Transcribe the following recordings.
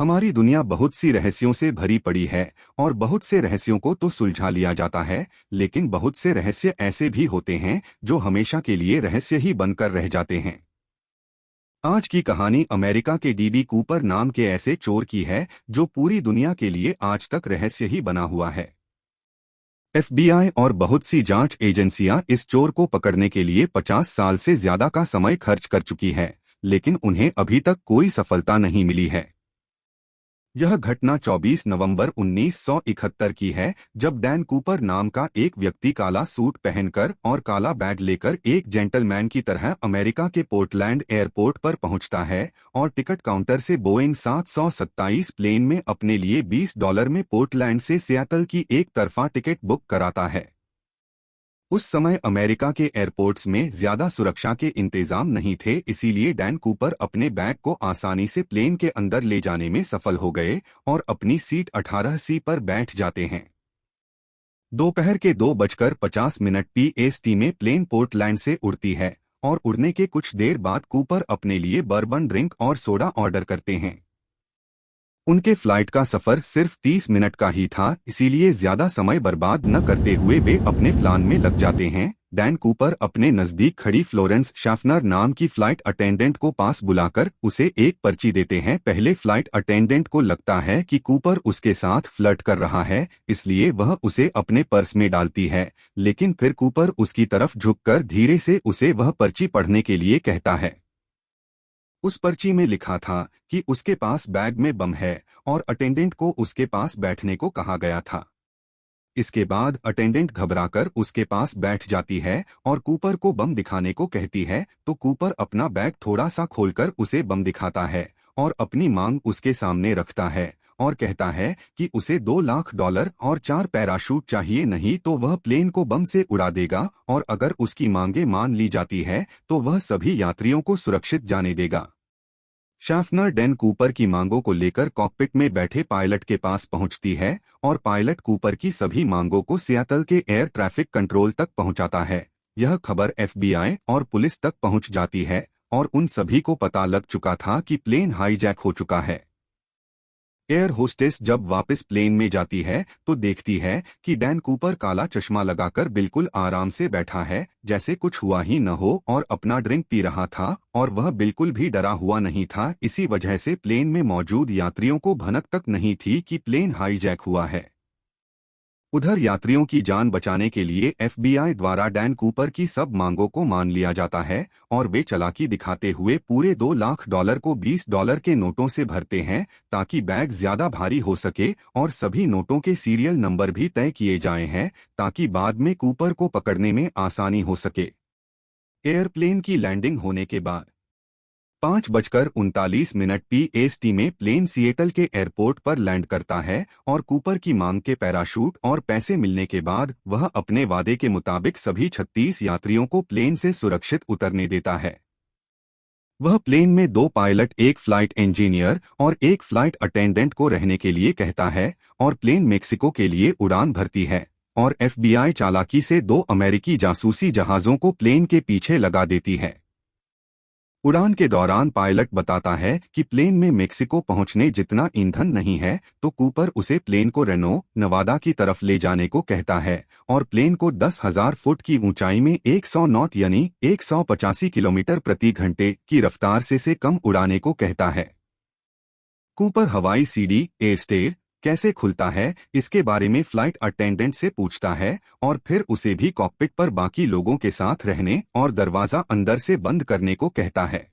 हमारी दुनिया बहुत सी रहस्यों से भरी पड़ी है और बहुत से रहस्यों को तो सुलझा लिया जाता है, लेकिन बहुत से रहस्य ऐसे भी होते हैं जो हमेशा के लिए रहस्य ही बनकर रह जाते हैं। आज की कहानी अमेरिका के डीबी कूपर नाम के ऐसे चोर की है जो पूरी दुनिया के लिए आज तक रहस्य ही बना हुआ है। एफबीआई और बहुत सी जांच एजेंसियां इस चोर को पकड़ने के लिए 50 साल से ज्यादा का समय खर्च कर चुकी है, लेकिन उन्हें अभी तक कोई सफलता नहीं मिली है। यह घटना 24 नवंबर 1971 की है, जब डैन कूपर नाम का एक व्यक्ति काला सूट पहनकर और काला बैग लेकर एक जेंटलमैन की तरह अमेरिका के पोर्टलैंड एयरपोर्ट पर पहुंचता है और टिकट काउंटर से बोइंग 727 प्लेन में अपने लिए $20 में पोर्टलैंड से सियाटल की एक तरफा टिकट बुक कराता है। उस समय अमेरिका के एयरपोर्ट्स में ज्यादा सुरक्षा के इंतजाम नहीं थे, इसीलिए डैन कूपर अपने बैग को आसानी से प्लेन के अंदर ले जाने में सफल हो गए और अपनी सीट 18C पर बैठ जाते हैं। दोपहर के 2:50 PST में प्लेन पोर्टलैंड से उड़ती है और उड़ने के कुछ देर बाद कूपर अपने लिए बर्बन ड्रिंक और सोडा ऑर्डर करते हैं। उनके फ्लाइट का सफर सिर्फ 30 मिनट का ही था, इसीलिए ज्यादा समय बर्बाद न करते हुए वे अपने प्लान में लग जाते हैं। डैन कूपर अपने नजदीक खड़ी फ्लोरेंस शाफनर नाम की फ्लाइट अटेंडेंट को पास बुलाकर उसे एक पर्ची देते हैं। पहले फ्लाइट अटेंडेंट को लगता है कि कूपर उसके साथ फ्लर्ट कर रहा है, इसलिए वह उसे अपने पर्स में डालती है, लेकिन फिर कूपर उसकी तरफ झुककर धीरे से उसे वह पर्ची पढ़ने के लिए कहता है। उस पर्ची में लिखा था कि उसके पास बैग में बम है और अटेंडेंट को उसके पास बैठने को कहा गया था। इसके बाद अटेंडेंट घबराकर उसके पास बैठ जाती है और कूपर को बम दिखाने को कहती है, तो कूपर अपना बैग थोड़ा सा खोलकर उसे बम दिखाता है और अपनी मांग उसके सामने रखता है और कहता है कि उसे $2 लाख और 4 पैराशूट चाहिए, नहीं तो वह प्लेन को बम से उड़ा देगा, और अगर उसकी मांगे मान ली जाती है तो वह सभी यात्रियों को सुरक्षित जाने देगा। शाफनर डैन कूपर की मांगों को लेकर कॉकपिट में बैठे पायलट के पास पहुंचती है और पायलट कूपर की सभी मांगों को सियाटल के एयर ट्रैफिक कंट्रोल तक पहुंचाता है। यह खबर एफबीआई और पुलिस तक पहुंच जाती है और उन सभी को पता लग चुका था कि प्लेन हाईजैक हो चुका है। एयर होस्टेस जब वापस प्लेन में जाती है तो देखती है कि डैन कूपर काला चश्मा लगाकर बिल्कुल आराम से बैठा है, जैसे कुछ हुआ ही न हो, और अपना ड्रिंक पी रहा था और वह बिल्कुल भी डरा हुआ नहीं था। इसी वजह से प्लेन में मौजूद यात्रियों को भनक तक नहीं थी कि प्लेन हाईजैक हुआ है। उधर यात्रियों की जान बचाने के लिए एफबीआई द्वारा डैन कूपर की सब मांगों को मान लिया जाता है और वे चालाकी दिखाते हुए पूरे $2 लाख को $20 के नोटों से भरते हैं, ताकि बैग ज्यादा भारी हो सके, और सभी नोटों के सीरियल नंबर भी तय किए जाए हैं ताकि बाद में कूपर को पकड़ने में आसानी हो सके। एयरप्लेन की लैंडिंग होने के बाद 5:39 PST में प्लेन सिएटल के एयरपोर्ट पर लैंड करता है और कूपर की मांग के पैराशूट और पैसे मिलने के बाद वह अपने वादे के मुताबिक सभी 36 यात्रियों को प्लेन से सुरक्षित उतरने देता है। वह प्लेन में 2 पायलट, एक फ्लाइट इंजीनियर और एक फ्लाइट अटेंडेंट को रहने के लिए कहता है और प्लेन मेक्सिको के लिए उड़ान भरती है, और एफबीआई चालाकी से 2 अमेरिकी जासूसी जहाजों को प्लेन के पीछे लगा देती है। उड़ान के दौरान पायलट बताता है कि प्लेन में मेक्सिको पहुंचने जितना ईंधन नहीं है, तो कूपर उसे प्लेन को रेनो, नवादा की तरफ ले जाने को कहता है और प्लेन को 10,000 फुट की ऊंचाई में 100 नॉट यानी 185 किलोमीटर प्रति घंटे की रफ्तार से कम उड़ाने को कहता है। कूपर हवाई सीढ़ी एयरस्टेयर कैसे खुलता है इसके बारे में फ्लाइट अटेंडेंट से पूछता है और फिर उसे भी कॉकपिट पर बाकी लोगों के साथ रहने और दरवाजा अंदर से बंद करने को कहता है।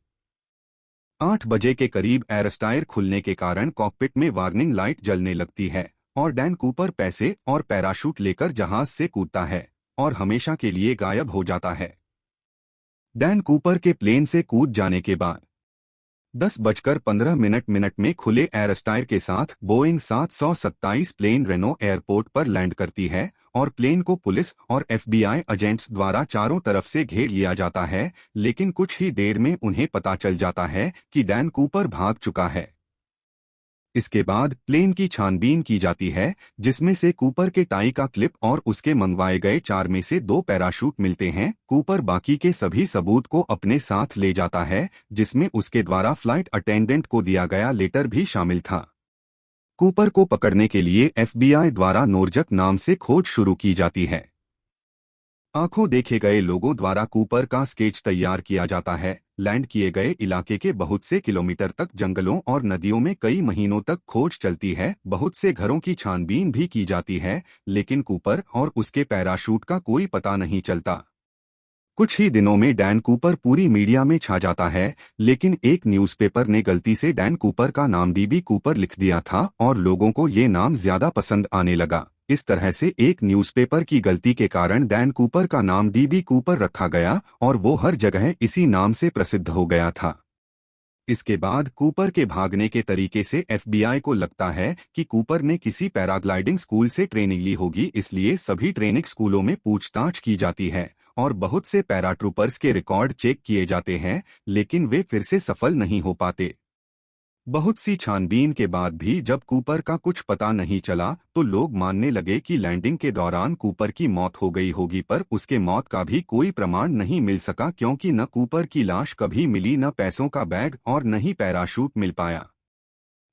8 बजे के करीब एयरस्टायर खुलने के कारण कॉकपिट में वार्निंग लाइट जलने लगती है और डैन कूपर पैसे और पैराशूट लेकर जहाज से कूदता है और हमेशा के लिए गायब हो जाता है। डैन कूपर के प्लेन से कूद जाने के बाद 10:15 में खुले एयरस्टायर के साथ बोइंग 727 प्लेन रेनो एयरपोर्ट पर लैंड करती है और प्लेन को पुलिस और एफबीआई एजेंट्स द्वारा चारों तरफ से घेर लिया जाता है, लेकिन कुछ ही देर में उन्हें पता चल जाता है कि डैन कूपर भाग चुका है। इसके बाद प्लेन की छानबीन की जाती है, जिसमें से कूपर के टाई का क्लिप और उसके मंगवाए गए 4 में से 2 पैराशूट मिलते हैं। कूपर बाकी के सभी सबूत को अपने साथ ले जाता है, जिसमें उसके द्वारा फ्लाइट अटेंडेंट को दिया गया लेटर भी शामिल था। कूपर को पकड़ने के लिए एफबीआई द्वारा नोरजक नाम से खोज शुरू की जाती है। आंखों देखे गए लोगों द्वारा कूपर का स्केच तैयार किया जाता है। लैंड किए गए इलाके के बहुत से किलोमीटर तक जंगलों और नदियों में कई महीनों तक खोज चलती है। बहुत से घरों की छानबीन भी की जाती है, लेकिन कूपर और उसके पैराशूट का कोई पता नहीं चलता। कुछ ही दिनों में डैन कूपर पूरी मीडिया में छा जाता है, लेकिन एक न्यूज़पेपर ने गलती से डैन कूपर का नाम डीबी कूपर लिख दिया था और लोगों को ये नाम ज्यादा पसंद आने लगा। इस तरह से एक न्यूज़पेपर की गलती के कारण डैन कूपर का नाम डीबी कूपर रखा गया और वो हर जगह इसी नाम से प्रसिद्ध हो गया था। इसके बाद कूपर के भागने के तरीके से एफबीआई को लगता है कि कूपर ने किसी पैराग्लाइडिंग स्कूल से ट्रेनिंग ली होगी, इसलिए सभी ट्रेनिंग स्कूलों में पूछताछ की जाती है और बहुत से पैराट्रूपर्स के रिकॉर्ड चेक किए जाते हैं, लेकिन वे फिर से सफल नहीं हो पाते। बहुत सी छानबीन के बाद भी जब कूपर का कुछ पता नहीं चला तो लोग मानने लगे कि लैंडिंग के दौरान कूपर की मौत हो गई होगी, पर उसके मौत का भी कोई प्रमाण नहीं मिल सका क्योंकि न कूपर की लाश कभी मिली, न पैसों का बैग और न ही पैराशूट मिल पाया।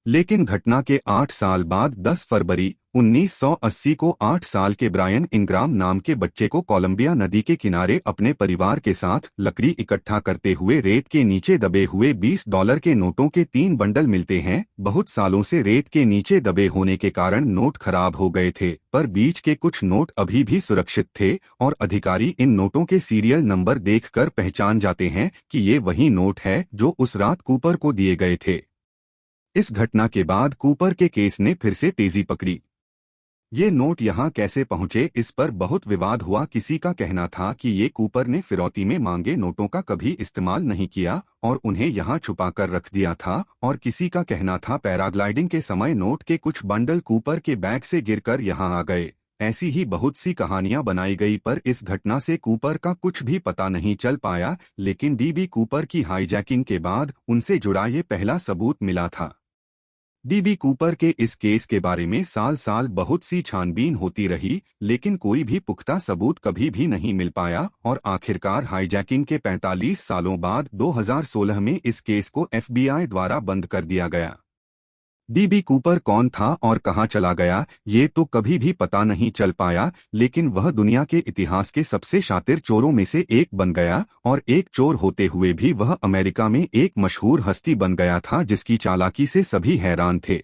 लेकिन घटना के 8 साल बाद 10 फरवरी 1980 को 8 साल के ब्रायन इंग्राम नाम के बच्चे को कोलंबिया नदी के किनारे अपने परिवार के साथ लकड़ी इकट्ठा करते हुए रेत के नीचे दबे हुए $20 के नोटों के 3 बंडल मिलते हैं। बहुत सालों से रेत के नीचे दबे होने के कारण नोट खराब हो गए थे, पर बीच के कुछ नोट अभी भी सुरक्षित थे और अधिकारी इन नोटों के सीरियल नंबर देखकर पहचान जाते हैं कि ये वही नोट है जो उस रात कूपर को दिए गए थे। इस घटना के बाद कूपर के केस ने फिर से तेजी पकड़ी। ये नोट यहाँ कैसे पहुँचे, इस पर बहुत विवाद हुआ। किसी का कहना था कि ये कूपर ने फिरौती में मांगे नोटों का कभी इस्तेमाल नहीं किया और उन्हें यहाँ छुपा कर रख दिया था, और किसी का कहना था पैराग्लाइडिंग के समय नोट के कुछ बंडल कूपर के बैग से गिरकर यहाँ आ गए। ऐसी ही बहुत सी कहानियां बनाई गई, पर इस घटना से कूपर का कुछ भी पता नहीं चल पाया। लेकिन डीबी कूपर की हाईजैकिंग के बाद उनसे जुड़ा ये पहला सबूत मिला था। डीबी कूपर के इस केस के बारे में साल साल बहुत सी छानबीन होती रही, लेकिन कोई भी पुख्ता सबूत कभी भी नहीं मिल पाया और आखिरकार हाईजैकिंग के 45 सालों बाद 2016 में इस केस को एफबीआई द्वारा बंद कर दिया गया। डीबी कूपर कौन था और कहां चला गया, ये तो कभी भी पता नहीं चल पाया, लेकिन वह दुनिया के इतिहास के सबसे शातिर चोरों में से एक बन गया और एक चोर होते हुए भी वह अमेरिका में एक मशहूर हस्ती बन गया था जिसकी चालाकी से सभी हैरान थे।